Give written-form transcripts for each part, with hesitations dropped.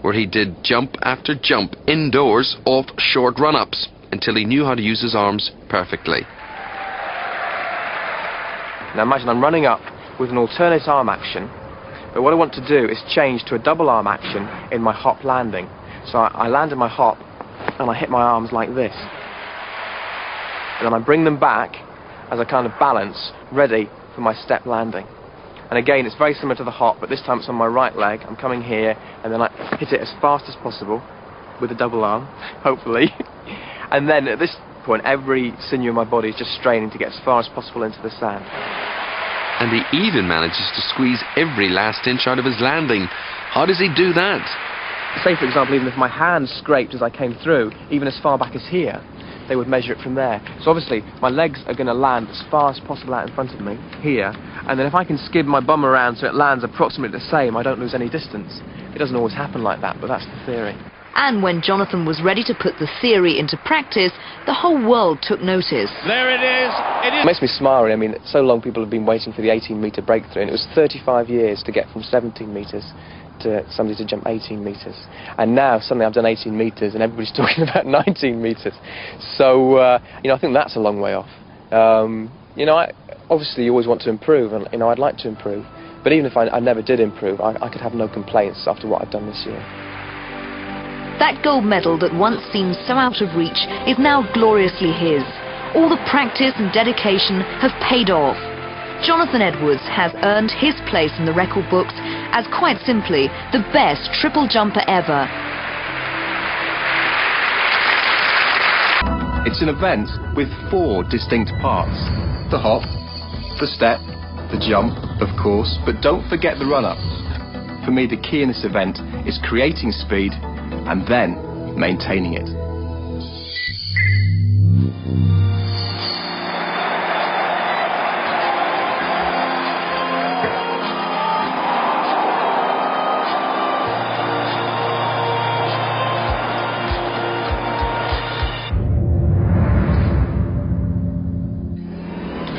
where he did jump after jump indoors off short run-ups until he knew how to use his arms perfectly. Now imagine I'm running up with an alternate arm action, but what I want to do is change to a double arm action in my hop landing. So I land in my hop and I hit my arms like this. And then I bring them back as a kind of balance, ready for my step landing. And again, it's very similar to the hop, but this time it's on my right leg. I'm coming here, and then I hit it as fast as possible with a double arm, hopefully. And then at this point, every sinew in my body is just straining to get as far as possible into the sand. And he even manages to squeeze every last inch out of his landing. How does he do that? Say, for example, even if my hands scraped as I came through, even as far back as here, they would measure it from there. So obviously, my legs are going to land as far as possible out in front of me, here, and then if I can skid my bum around so it lands approximately the same, I don't lose any distance. It doesn't always happen like that, but that's the theory. And when Jonathan was ready to put the theory into practice, the whole world took notice. There it is. It makes me smile. I mean, so long people have been waiting for the 18-metre breakthrough, and it was 35 years to get from 17 metres to somebody to jump 18 metres. And now, suddenly I've done 18 metres, and everybody's talking about 19 metres. So, you know, I think that's a long way off. You know, obviously you always want to improve, and, you know, I'd like to improve. But even if I never did improve, I could have no complaints after what I've done this year. That gold medal that once seemed so out of reach is now gloriously his. All the practice and dedication have paid off. Jonathan Edwards has earned his place in the record books as, quite simply, the best triple jumper ever. It's an event with 4 distinct parts. The hop, the step, the jump, of course, but don't forget the run-up. For me, the key in this event is creating speed and then maintaining it.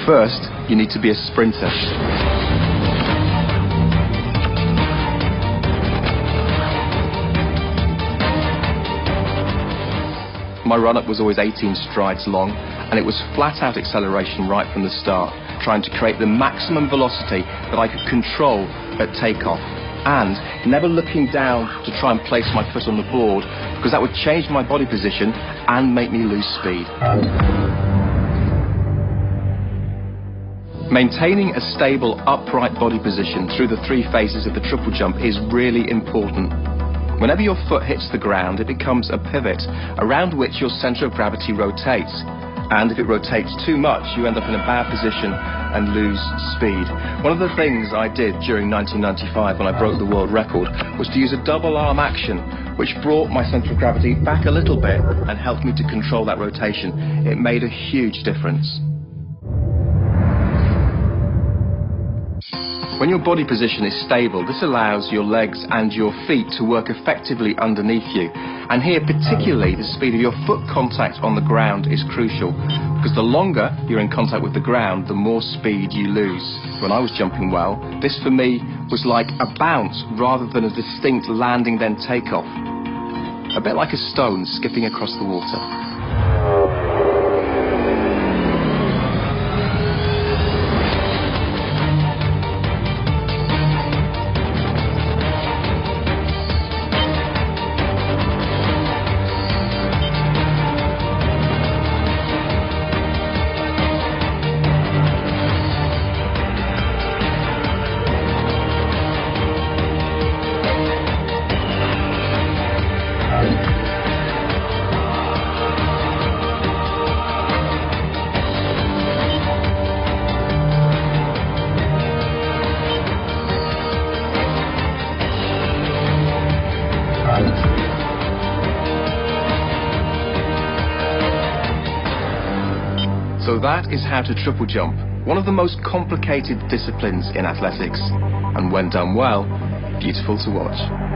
First, you need to be a sprinter. My run-up was always 18 strides long, and it was flat-out acceleration right from the start, trying to create the maximum velocity that I could control at takeoff, and never looking down to try and place my foot on the board, because that would change my body position and make me lose speed. Maintaining a stable, upright body position through the 3 phases of the triple jump is really important. Whenever your foot hits the ground, it becomes a pivot around which your centre of gravity rotates. And if it rotates too much, you end up in a bad position and lose speed. One of the things I did during 1995 when I broke the world record was to use a double arm action, which brought my centre of gravity back a little bit and helped me to control that rotation. It made a huge difference. When your body position is stable, this allows your legs and your feet to work effectively underneath you. And here particularly, the speed of your foot contact on the ground is crucial, because the longer you're in contact with the ground, the more speed you lose. When I was jumping well, this for me was like a bounce rather than a distinct landing then takeoff. A bit like a stone skipping across the water. So that is how to triple jump, one of the most complicated disciplines in athletics, and when done well, beautiful to watch.